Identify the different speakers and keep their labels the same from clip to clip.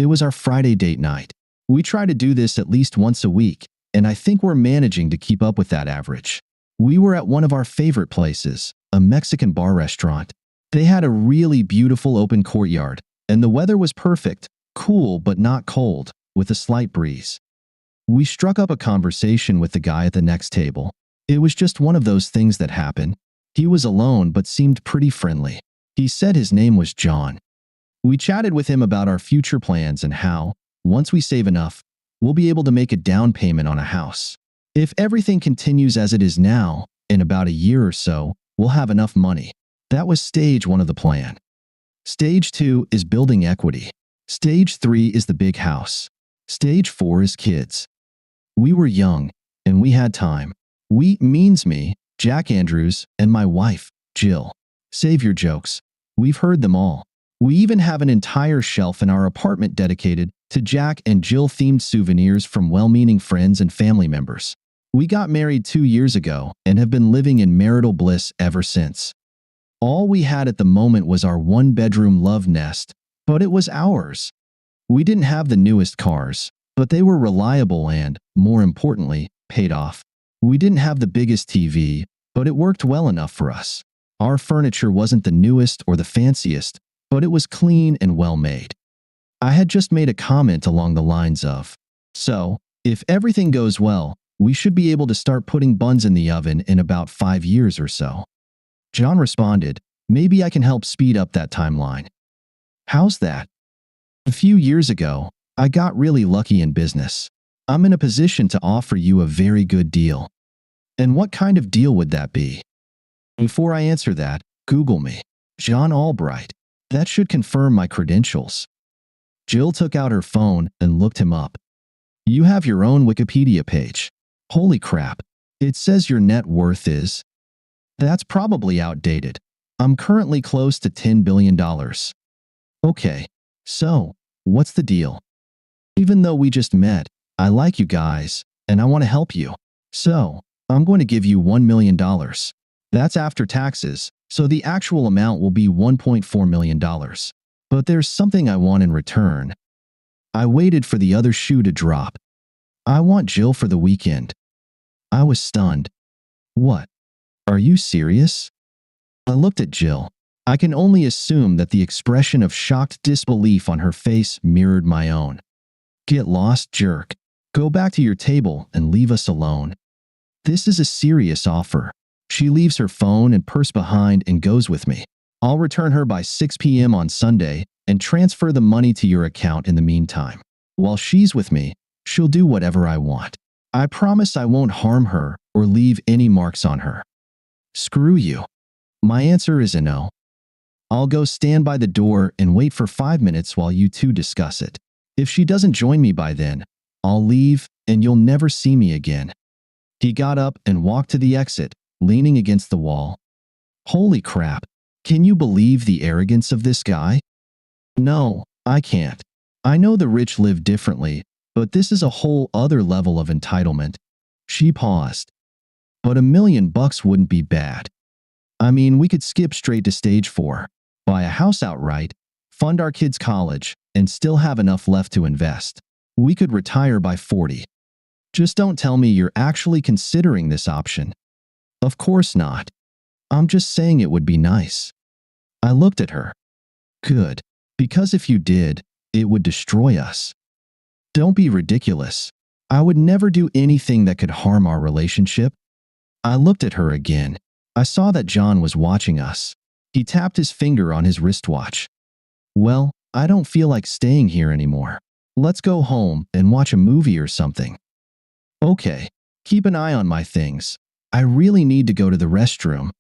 Speaker 1: It was our Friday date night. We try to do this at least once a week, and I think we're managing to keep up with that average. We were at one of our favorite places, a Mexican bar restaurant. They had a really beautiful open courtyard, and the weather was perfect, cool but not cold, with a slight breeze. We struck up a conversation with the guy at the next table. It was just one of those things that happen. He was alone but seemed pretty friendly. He said his name was John. We chatted with him about our future plans and how, once we save enough, we'll be able to make a down payment on a house. If everything continues as it is now, in about a year or so, we'll have enough money. That was stage 1 of the plan. Stage 2 is building equity. Stage 3 is the big house. Stage 4 is kids. We were young, and we had time. We means me, Jack Andrews, and my wife, Jill. Save your jokes. We've heard them all. We even have an entire shelf in our apartment dedicated to Jack and Jill-themed souvenirs from well-meaning friends and family members. We got married 2 years ago and have been living in marital bliss ever since. All we had at the moment was our one-bedroom love nest, but it was ours. We didn't have the newest cars, but they were reliable and, more importantly, paid off. We didn't have the biggest TV, but it worked well enough for us. Our furniture wasn't the newest or the fanciest, but it was clean and well made. I had just made a comment along the lines of, "So, if everything goes well, we should be able to start putting buns in the oven in about 5 years or so." John responded, "Maybe I can help speed up that timeline." How's that? A few years ago, I got really lucky in business. I'm in a position to offer you a very good deal. And what kind of deal would that be? Before I answer that, Google me. John Albright. That should confirm my credentials. Jill took out her phone and looked him up. You have your own Wikipedia page. Holy crap. It says your net worth is... That's probably outdated. I'm currently close to $10 billion. Okay, so, what's the deal? Even though we just met, I like you guys, and I want to help you. So, I'm going to give you $1 million. That's after taxes, so the actual amount will be $1.4 million. But there's something I want in return. I waited for the other shoe to drop. I want Jill for the weekend. I was stunned. What? Are you serious? I looked at Jill. I can only assume that the expression of shocked disbelief on her face mirrored my own. Get lost, jerk. Go back to your table and leave us alone. This is a serious offer. She leaves her phone and purse behind and goes with me. I'll return her by 6 p.m. on Sunday and transfer the money to your account in the meantime. While she's with me, she'll do whatever I want. I promise I won't harm her or leave any marks on her. Screw you. My answer is a no. I'll go stand by the door and wait for 5 minutes while you two discuss it. If she doesn't join me by then, I'll leave and you'll never see me again. He got up and walked to the exit, leaning against the wall. Holy crap. Can you believe the arrogance of this guy? No, I can't. I know the rich live differently, but this is a whole other level of entitlement. She paused. But $1 million wouldn't be bad. I mean, we could skip straight to stage 4, buy a house outright, fund our kids' college, and still have enough left to invest. We could retire by 40. Just don't tell me you're actually considering this option. Of course not. I'm just saying it would be nice. I looked at her. Good, because if you did, it would destroy us. Don't be ridiculous. I would never do anything that could harm our relationship. I looked at her again. I saw that John was watching us. He tapped his finger on his wristwatch. Well, I don't feel like staying here anymore. Let's go home and watch a movie or something. Okay, keep an eye on my things. I really need to go to the restroom.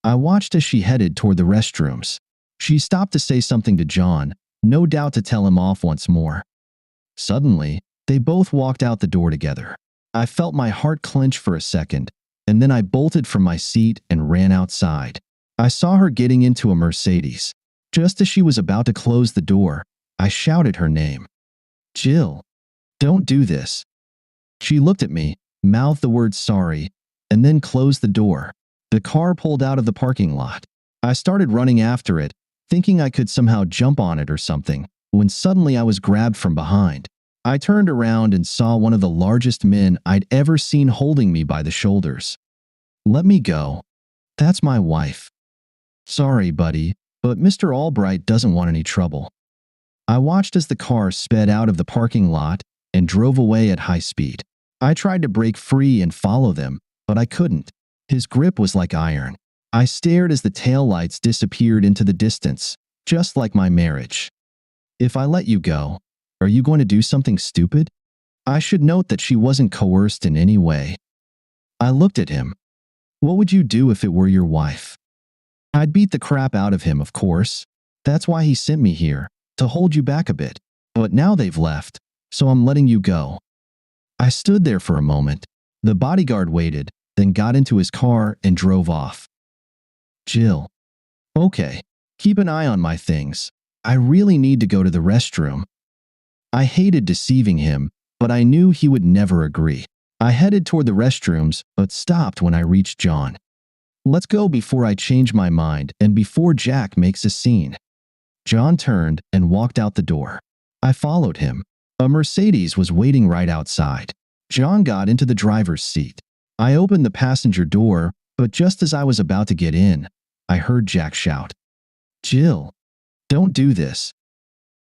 Speaker 1: I watched as she headed toward the restrooms. She stopped to say something to John, no doubt to tell him off once more. Suddenly, they both walked out the door together. I felt my heart clench for a second, and then I bolted from my seat and ran outside. I saw her getting into a Mercedes. Just as she was about to close the door, I shouted her name. Jill, don't do this. She looked at me, mouthed the word sorry, and then closed the door. The car pulled out of the parking lot. I started running after it, thinking I could somehow jump on it or something, when suddenly I was grabbed from behind. I turned around and saw one of the largest men I'd ever seen holding me by the shoulders. "Let me go. That's my wife." "Sorry, buddy, but Mr. Albright doesn't want any trouble." I watched as the car sped out of the parking lot and drove away at high speed. I tried to break free and follow them, but I couldn't. His grip was like iron. I stared as the taillights disappeared into the distance, just like my marriage. "If I let you go, are you going to do something stupid?" I should note that she wasn't coerced in any way. I looked at him. "What would you do if it were your wife?" "I'd beat the crap out of him, of course. That's why he sent me here, to hold you back a bit. But now they've left, so I'm letting you go." I stood there for a moment. The bodyguard waited, then got into his car and drove off. "Jill. Okay, keep an eye on my things. I really need to go to the restroom." I hated deceiving him, but I knew he would never agree. I headed toward the restrooms, but stopped when I reached John. "Let's go before I change my mind and before Jack makes a scene." John turned and walked out the door. I followed him. A Mercedes was waiting right outside. John got into the driver's seat. I opened the passenger door, but just as I was about to get in, I heard Jack shout, "Jill, don't do this."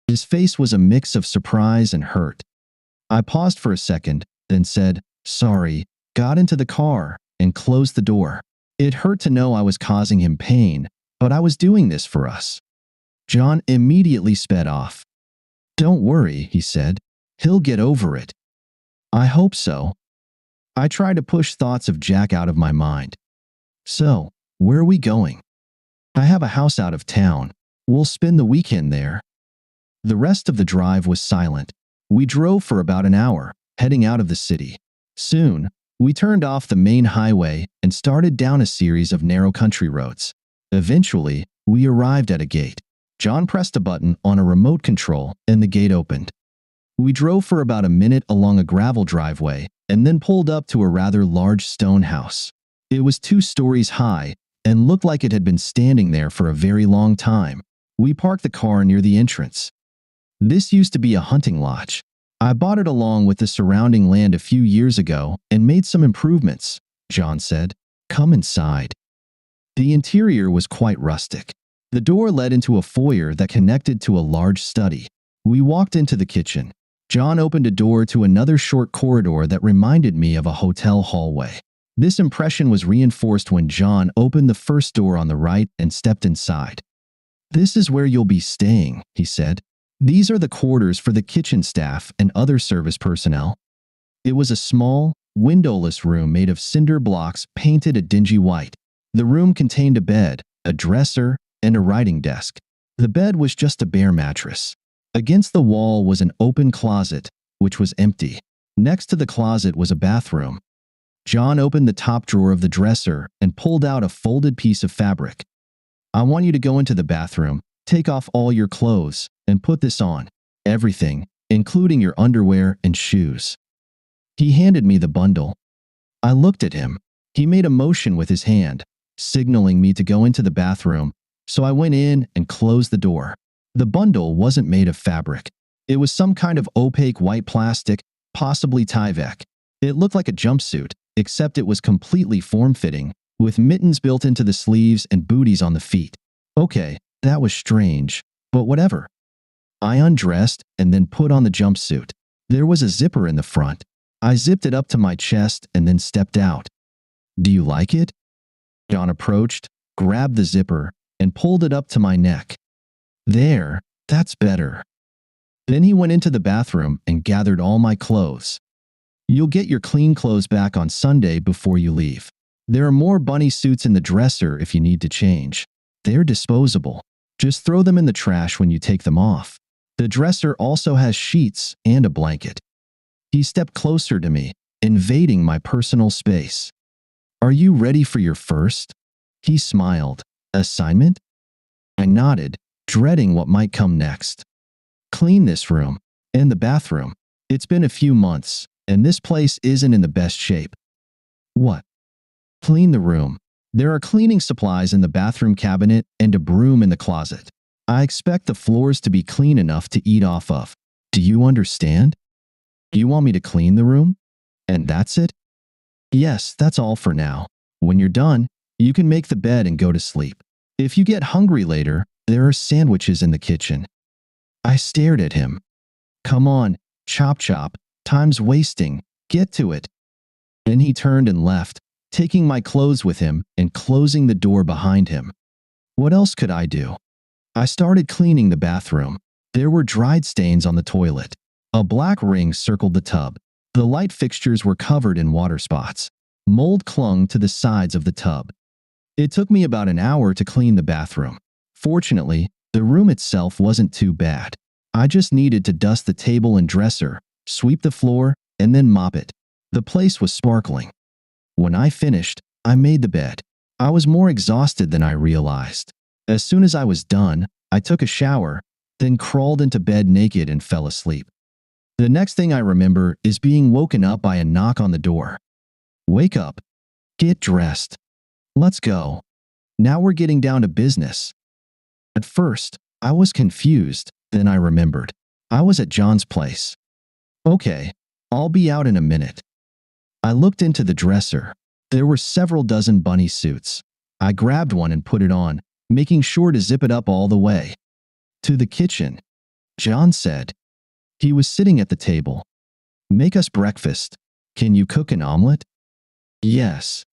Speaker 1: His face was a mix of surprise and hurt. I paused for a second, then said, "Sorry," got into the car, and closed the door. It hurt to know I was causing him pain, but I was doing this for us. John immediately sped off. "Don't worry," he said. "He'll get over it." I hope so. I tried to push thoughts of Jack out of my mind. "So, where are we going?" "I have a house out of town. We'll spend the weekend there." The rest of the drive was silent. We drove for about an hour, heading out of the city. Soon, we turned off the main highway and started down a series of narrow country roads. Eventually, we arrived at a gate. John pressed a button on a remote control and the gate opened. We drove for about a minute along a gravel driveway and then pulled up to a rather large stone house. It was 2 stories high and looked like it had been standing there for a very long time. We parked the car near the entrance. "This used to be a hunting lodge. I bought it along with the surrounding land a few years ago and made some improvements," John said. "Come inside." The interior was quite rustic. The door led into a foyer that connected to a large study. We walked into the kitchen. John opened a door to another short corridor that reminded me of a hotel hallway. This impression was reinforced when John opened the first door on the right and stepped inside. "This is where you'll be staying," he said. "These are the quarters for the kitchen staff and other service personnel." It was a small, windowless room made of cinder blocks painted a dingy white. The room contained a bed, a dresser, and a writing desk. The bed was just a bare mattress. Against the wall was an open closet, which was empty. Next to the closet was a bathroom. John opened the top drawer of the dresser and pulled out a folded piece of fabric. "I want you to go into the bathroom, take off all your clothes, and put this on. Everything, including your underwear and shoes." He handed me the bundle. I looked at him. He made a motion with his hand, signaling me to go into the bathroom, so I went in and closed the door. The bundle wasn't made of fabric. It was some kind of opaque white plastic, possibly Tyvek. It looked like a jumpsuit, except it was completely form-fitting, with mittens built into the sleeves and booties on the feet. Okay, that was strange, but whatever. I undressed and then put on the jumpsuit. There was a zipper in the front. I zipped it up to my chest and then stepped out. "Do you like it?" John approached, grabbed the zipper, and pulled it up to my neck. "There, that's better." Then he went into the bathroom and gathered all my clothes. "You'll get your clean clothes back on Sunday before you leave. There are more bunny suits in the dresser if you need to change. They're disposable. Just throw them in the trash when you take them off. The dresser also has sheets and a blanket." He stepped closer to me, invading my personal space. "Are you ready for your first?" He smiled. "Assignment?" I nodded, dreading what might come next. "Clean this room and the bathroom. It's been a few months, and this place isn't in the best shape." "What?" "Clean the room. There are cleaning supplies in the bathroom cabinet and a broom in the closet." I expect the floors to be clean enough to eat off of. Do you understand? You want me to clean the room? And that's it? Yes, that's all for now. When you're done, you can make the bed and go to sleep. If you get hungry later, there are sandwiches in the kitchen. I stared at him. Come on, chop chop, time's wasting, get to it. Then he turned and left, taking my clothes with him and closing the door behind him. What else could I do? I started cleaning the bathroom. There were dried stains on the toilet. A black ring circled the tub. The light fixtures were covered in water spots. Mold clung to the sides of the tub. It took me about an hour to clean the bathroom. Fortunately, the room itself wasn't too bad. I just needed to dust the table and dresser, sweep the floor, and then mop it. The place was sparkling. When I finished, I made the bed. I was more exhausted than I realized. As soon as I was done, I took a shower, then crawled into bed naked and fell asleep. The next thing I remember is being woken up by a knock on the door. Wake up. Get dressed. Let's go. Now we're getting down to business. At first, I was confused, then I remembered. I was at John's place. Okay, I'll be out in a minute. I looked into the dresser. There were several dozen bunny suits. I grabbed one and put it on, making sure to zip it up all the way. To the kitchen, John said. He was sitting at the table. Make us breakfast. Can you cook an omelet? Yes.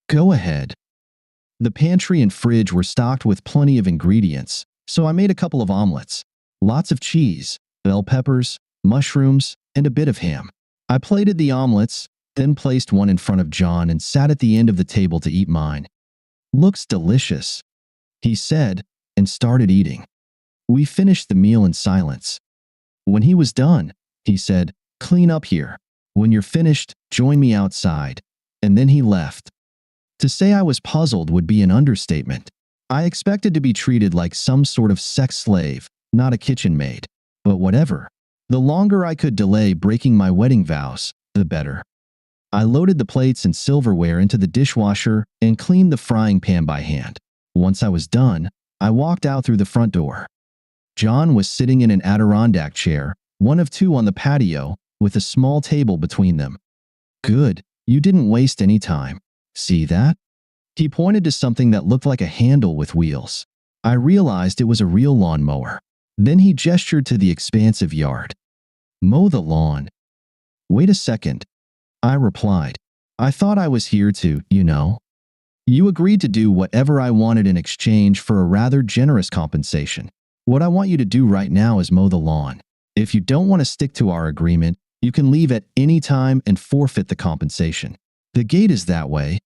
Speaker 1: Go ahead. The pantry and fridge were stocked with plenty of ingredients, so I made a couple of omelets. Lots of cheese, bell peppers, mushrooms, and a bit of ham. I plated the omelets, then placed one in front of John and sat at the end of the table to eat mine. Looks delicious, he said, and started eating. We finished the meal in silence. When he was done, he said, clean up here. When you're finished, join me outside. And then he left. To say I was puzzled would be an understatement. I expected to be treated like some sort of sex slave, not a kitchen maid. But whatever. The longer I could delay breaking my wedding vows, the better. I loaded the plates and silverware into the dishwasher and cleaned the frying pan by hand. Once I was done, I walked out through the front door. John was sitting in an Adirondack chair, one of two on the patio, with a small table between them. Good, you didn't waste any time. See that? He pointed to something that looked like a handle with wheels. I realized it was a real lawnmower. Then he gestured to the expansive yard. Mow the lawn. Wait a second. I replied. I thought I was here to, you know. You agreed to do whatever I wanted in exchange for a rather generous compensation. What I want you to do right now is mow the lawn. If you don't want to stick to our agreement, you can leave at any time and forfeit the compensation. The gate is that way.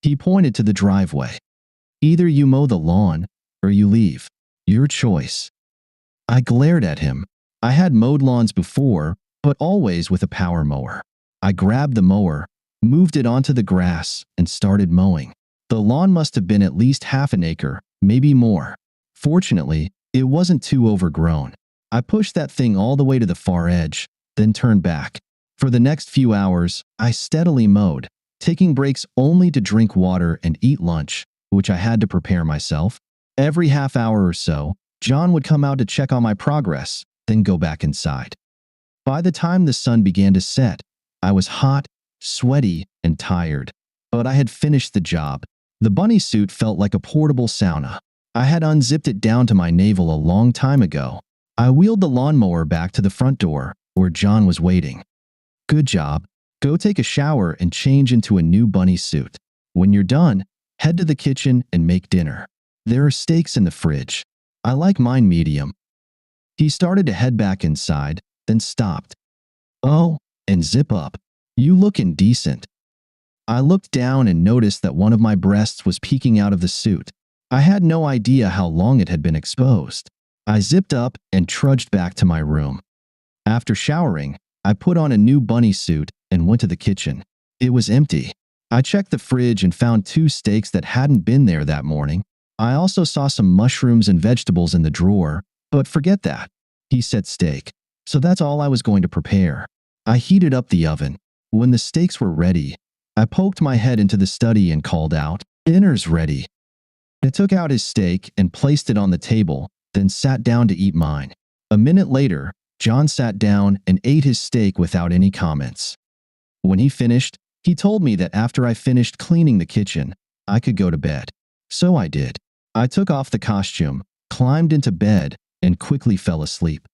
Speaker 1: He pointed to the driveway. Either you mow the lawn or you leave. Your choice. I glared at him. I had mowed lawns before, but always with a power mower. I grabbed the mower, moved it onto the grass, and started mowing. The lawn must have been at least half an acre, maybe more. Fortunately, it wasn't too overgrown. I pushed that thing all the way to the far edge, then turned back. For the next few hours, I steadily mowed, taking breaks only to drink water and eat lunch, which I had to prepare myself. Every half hour or so, John would come out to check on my progress, then go back inside. By the time the sun began to set, I was hot, sweaty, and tired. But I had finished the job. The bunny suit felt like a portable sauna. I had unzipped it down to my navel a long time ago. I wheeled the lawnmower back to the front door, where John was waiting. Good job. Go take a shower and change into a new bunny suit. When you're done, head to the kitchen and make dinner. There are steaks in the fridge. I like mine medium. He started to head back inside, then stopped. Oh, and zip up. You look indecent. I looked down and noticed that one of my breasts was peeking out of the suit. I had no idea how long it had been exposed. I zipped up and trudged back to my room. After showering, I put on a new bunny suit and went to the kitchen. It was empty. I checked the fridge and found 2 steaks that hadn't been there that morning. I also saw some mushrooms and vegetables in the drawer, but forget that. He said steak, so that's all I was going to prepare. I heated up the oven. When the steaks were ready, I poked my head into the study and called out, "Dinner's ready." I took out his steak and placed it on the table, then sat down to eat mine. A minute later, John sat down and ate his steak without any comments. When he finished, he told me that after I finished cleaning the kitchen, I could go to bed. So I did. I took off the costume, climbed into bed, and quickly fell asleep.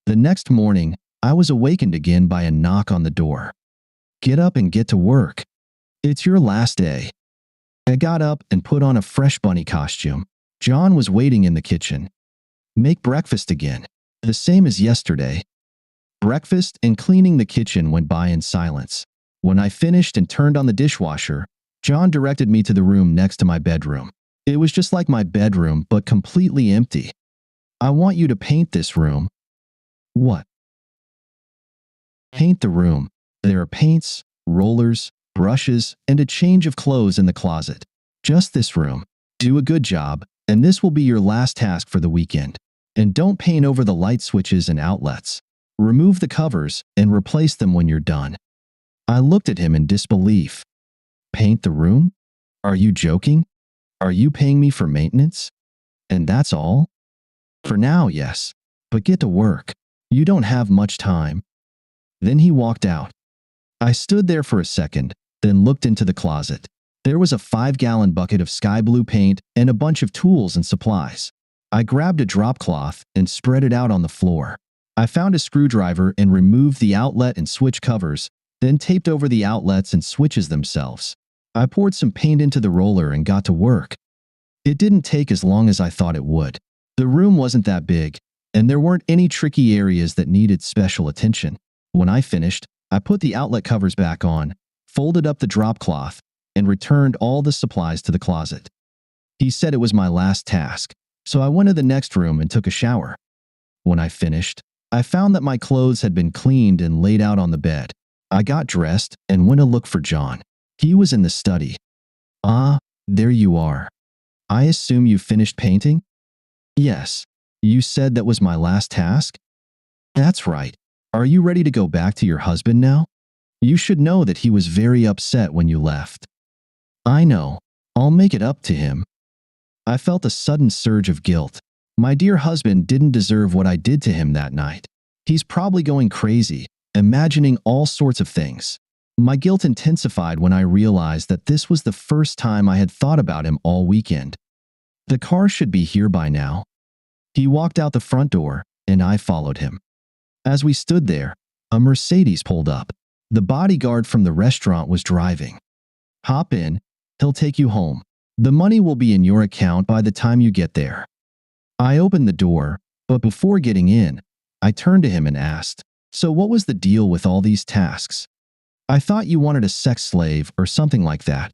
Speaker 1: The next morning, I was awakened again by a knock on the door. "Get up and get to work. It's your last day." I got up and put on a fresh bunny costume. John was waiting in the kitchen. "Make breakfast again, the same as yesterday." Breakfast and cleaning the kitchen went by in silence. When I finished and turned on the dishwasher, John directed me to the room next to my bedroom. It was just like my bedroom, but completely empty. "I want you to paint this room." "What?" "Paint the room. There are paints, rollers, brushes, and a change of clothes in the closet. Just this room. Do a good job, and this will be your last task for the weekend. And don't paint over the light switches and outlets. Remove the covers and replace them when you're done." I looked at him in disbelief. "Paint the room? Are you joking? Are you paying me for maintenance? And that's all?" "For now, yes. But get to work. You don't have much time." Then he walked out. I stood there for a second, then looked into the closet. There was a 5-gallon bucket of sky blue paint and a bunch of tools and supplies. I grabbed a drop cloth and spread it out on the floor. I found a screwdriver and removed the outlet and switch covers, then taped over the outlets and switches themselves. I poured some paint into the roller and got to work. It didn't take as long as I thought it would. The room wasn't that big, and there weren't any tricky areas that needed special attention. When I finished, I put the outlet covers back on, folded up the drop cloth, and returned all the supplies to the closet. He said it was my last task, so I went to the next room and took a shower. When I finished, I found that my clothes had been cleaned and laid out on the bed. I got dressed and went to look for John. He was in the study. "Ah, there you are. I assume you finished painting?" "Yes. You said that was my last task?" "That's right. Are you ready to go back to your husband now? You should know that he was very upset when you left." "I know. I'll make it up to him." I felt a sudden surge of guilt. My dear husband didn't deserve what I did to him that night. He's probably going crazy, imagining all sorts of things. My guilt intensified when I realized that this was the first time I had thought about him all weekend. The car should be here by now. He walked out the front door, and I followed him. As we stood there, a Mercedes pulled up. The bodyguard from the restaurant was driving. "Hop in. He'll take you home. The money will be in your account by the time you get there." I opened the door, but before getting in, I turned to him and asked, "So what was the deal with all these tasks? I thought you wanted a sex slave or something like that."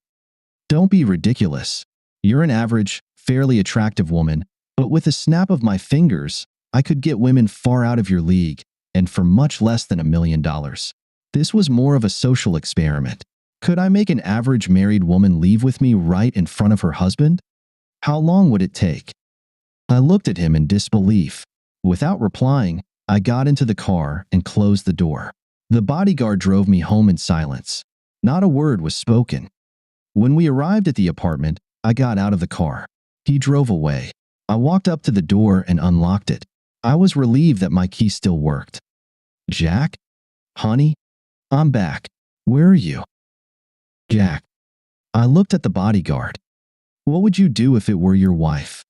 Speaker 1: "Don't be ridiculous. You're an average, fairly attractive woman, but with a snap of my fingers, I could get women far out of your league, and for much less than $1 million. This was more of a social experiment. Could I make an average married woman leave with me right in front of her husband? How long would it take?" I looked at him in disbelief. Without replying, I got into the car and closed the door. The bodyguard drove me home in silence. Not a word was spoken. When we arrived at the apartment, I got out of the car. He drove away. I walked up to the door and unlocked it. I was relieved that my key still worked. "Jack? Honey? I'm back. Where are you?" "Jack." I looked at the bodyguard. "What would you do if it were your wife?"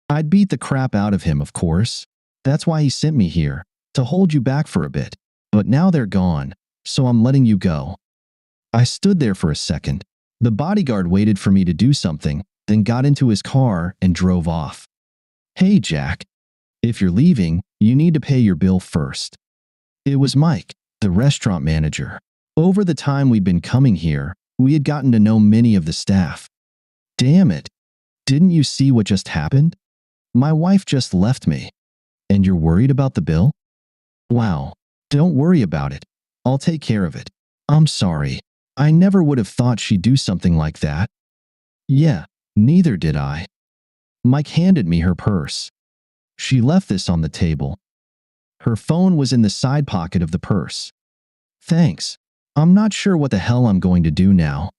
Speaker 1: "I'd beat the crap out of him, of course. That's why he sent me here, to hold you back for a bit. But now they're gone, so I'm letting you go." I stood there for a second. The bodyguard waited for me to do something, then got into his car and drove off. "Hey, Jack. If you're leaving, you need to pay your bill first." It was Mike, the restaurant manager. Over the time we'd been coming here, we had gotten to know many of the staff. "Damn it. Didn't you see what just happened? My wife just left me. And you're worried about the bill?" "Wow. Don't worry about it. I'll take care of it. I'm sorry. I never would have thought she'd do something like that." "Yeah, neither did I." Mike handed me her purse. She left this on the table. Her phone was in the side pocket of the purse. "Thanks. I'm not sure what the hell I'm going to do now."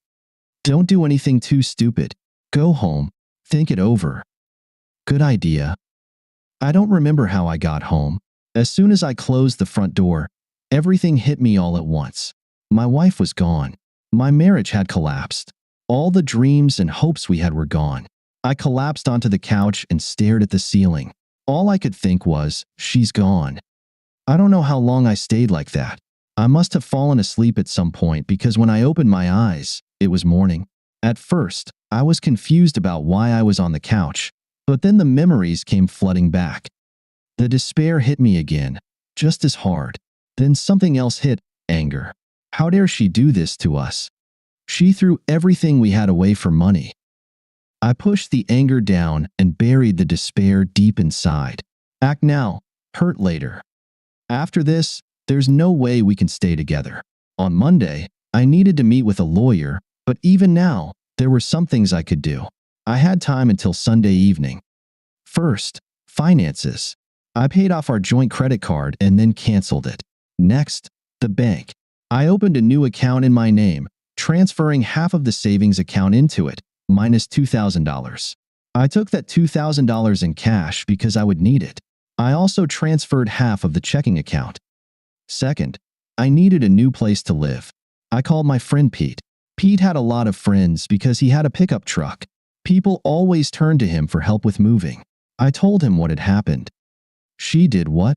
Speaker 1: "Don't do anything too stupid. Go home. Think it over." "Good idea." I don't remember how I got home. As soon as I closed the front door, everything hit me all at once. My wife was gone. My marriage had collapsed. All the dreams and hopes we had were gone. I collapsed onto the couch and stared at the ceiling. All I could think was, she's gone. I don't know how long I stayed like that. I must have fallen asleep at some point because when I opened my eyes, it was morning. At first, I was confused about why I was on the couch, but then the memories came flooding back. The despair hit me again, just as hard. Then something else hit, anger. How dare she do this to us? She threw everything we had away for money. I pushed the anger down and buried the despair deep inside. Act now, hurt later. After this, there's no way we can stay together. On Monday, I needed to meet with a lawyer, but even now, there were some things I could do. I had time until Sunday evening. First, finances. I paid off our joint credit card and then canceled it. Next, the bank. I opened a new account in my name, transferring half of the savings account into it, minus $2,000. I took that $2,000 in cash because I would need it. I also transferred half of the checking account. Second, I needed a new place to live. I called my friend Pete. Pete had a lot of friends because he had a pickup truck. People always turned to him for help with moving. I told him what had happened. She did what?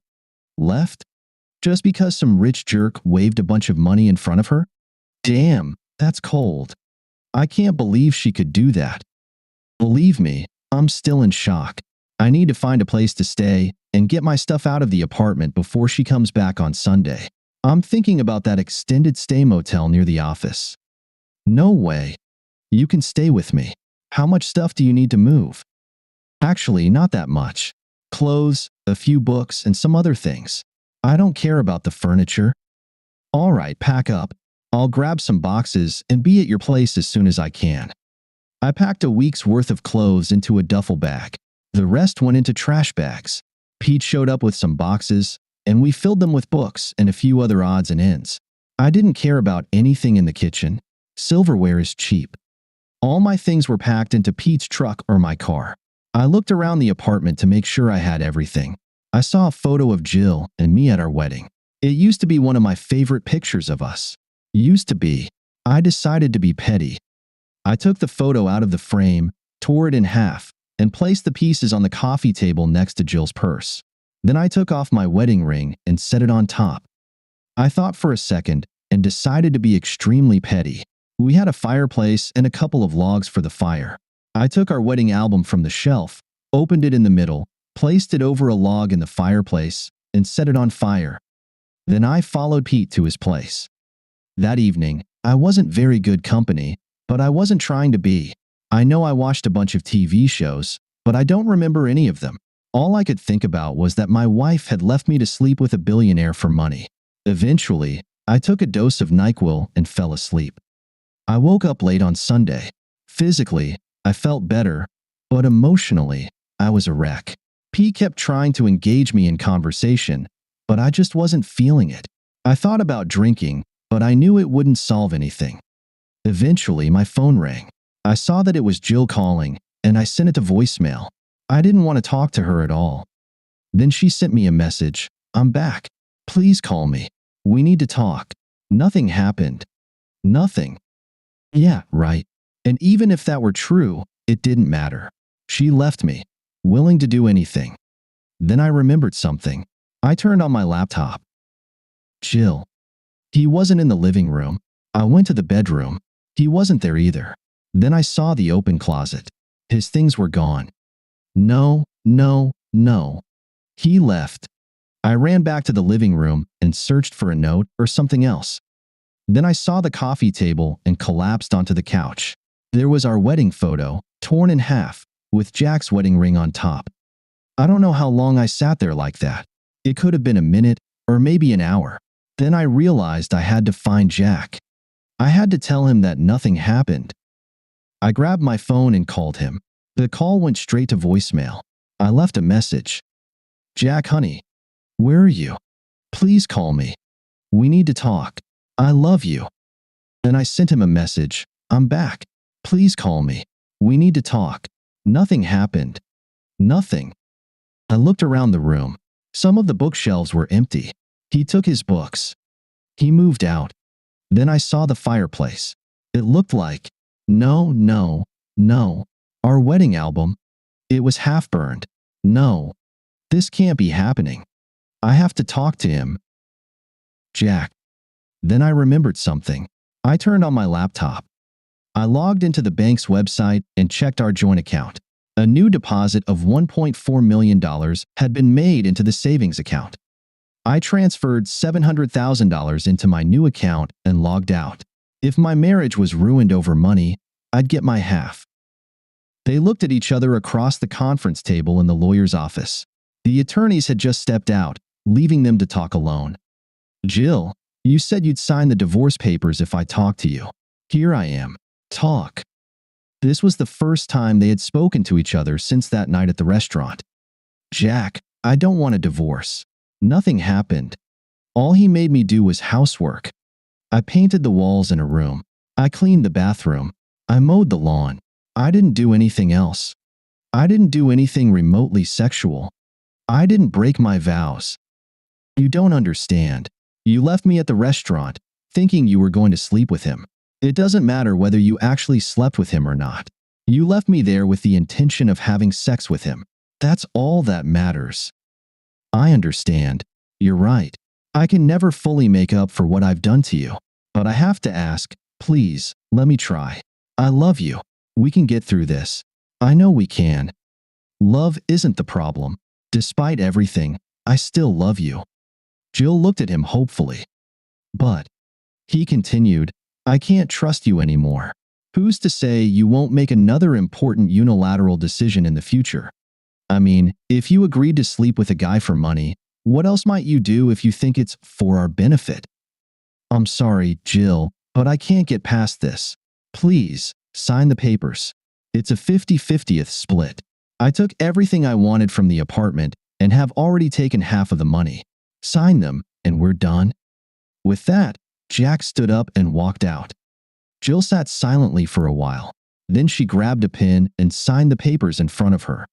Speaker 1: Left? Just because some rich jerk waved a bunch of money in front of her? Damn, that's cold. I can't believe she could do that. Believe me, I'm still in shock. I need to find a place to stay and get my stuff out of the apartment before she comes back on Sunday. I'm thinking about that extended stay motel near the office. No way. You can stay with me. How much stuff do you need to move? Actually, not that much. Clothes, a few books, and some other things. I don't care about the furniture. All right, pack up. I'll grab some boxes and be at your place as soon as I can. I packed a week's worth of clothes into a duffel bag. The rest went into trash bags. Pete showed up with some boxes, and we filled them with books and a few other odds and ends. I didn't care about anything in the kitchen. Silverware is cheap. All my things were packed into Pete's truck or my car. I looked around the apartment to make sure I had everything. I saw a photo of Jill and me at our wedding. It used to be one of my favorite pictures of us. Used to be. I decided to be petty. I took the photo out of the frame, tore it in half, and placed the pieces on the coffee table next to Jill's purse. Then I took off my wedding ring and set it on top. I thought for a second and decided to be extremely petty. We had a fireplace and a couple of logs for the fire. I took our wedding album from the shelf, opened it in the middle, placed it over a log in the fireplace, and set it on fire. Then I followed Pete to his place. That evening, I wasn't very good company, but I wasn't trying to be. I know I watched a bunch of TV shows, but I don't remember any of them. All I could think about was that my wife had left me to sleep with a billionaire for money. Eventually, I took a dose of NyQuil and fell asleep. I woke up late on Sunday. Physically, I felt better, but emotionally, I was a wreck. Pete kept trying to engage me in conversation, but I just wasn't feeling it. I thought about drinking, but I knew it wouldn't solve anything. Eventually, my phone rang. I saw that it was Jill calling, and I sent it to voicemail. I didn't want to talk to her at all. Then she sent me a message. I'm back. Please call me. We need to talk. Nothing happened. Nothing. Yeah, right. And even if that were true, it didn't matter. She left me, willing to do anything. Then I remembered something. I turned on my laptop. Jill. He wasn't in the living room. I went to the bedroom. He wasn't there either. Then I saw the open closet. His things were gone. No, no, no. He left. I ran back to the living room and searched for a note or something else. Then I saw the coffee table and collapsed onto the couch. There was our wedding photo, torn in half, with Jack's wedding ring on top. I don't know how long I sat there like that. It could have been a minute or maybe an hour. Then I realized I had to find Jack. I had to tell him that nothing happened. I grabbed my phone and called him. The call went straight to voicemail. I left a message. Jack, honey, where are you? Please call me. We need to talk. I love you. Then I sent him a message. I'm back. Please call me. We need to talk. Nothing happened. Nothing. I looked around the room. Some of the bookshelves were empty. He took his books. He moved out. Then I saw the fireplace. It looked like, no, our wedding album. It was half burned. No, this can't be happening. I have to talk to him. Jack. Then I remembered something. I turned on my laptop. I logged into the bank's website and checked our joint account. A new deposit of $1.4 million had been made into the savings account. I transferred $700,000 into my new account and logged out. If my marriage was ruined over money, I'd get my half. They looked at each other across the conference table in the lawyer's office. The attorneys had just stepped out, leaving them to talk alone. Jill, you said you'd sign the divorce papers if I talked to you. Here I am. Talk. This was the first time they had spoken to each other since that night at the restaurant. Jack, I don't want a divorce. Nothing happened. All he made me do was housework. I painted the walls in a room. I cleaned the bathroom. I mowed the lawn. I didn't do anything else. I didn't do anything remotely sexual. I didn't break my vows. You don't understand. You left me at the restaurant, thinking you were going to sleep with him. It doesn't matter whether you actually slept with him or not. You left me there with the intention of having sex with him. That's all that matters. I understand. You're right. I can never fully make up for what I've done to you. But I have to ask, please, let me try. I love you. We can get through this. I know we can. Love isn't the problem. Despite everything, I still love you. Jill looked at him hopefully. But, he continued, I can't trust you anymore. Who's to say you won't make another important unilateral decision in the future? I mean, if you agreed to sleep with a guy for money, what else might you do if you think it's for our benefit? I'm sorry, Jill, but I can't get past this. Please, sign the papers. It's a 50-50th split. I took everything I wanted from the apartment and have already taken half of the money. Sign them, and we're done. With that, Jack stood up and walked out. Jill sat silently for a while. Then she grabbed a pen and signed the papers in front of her.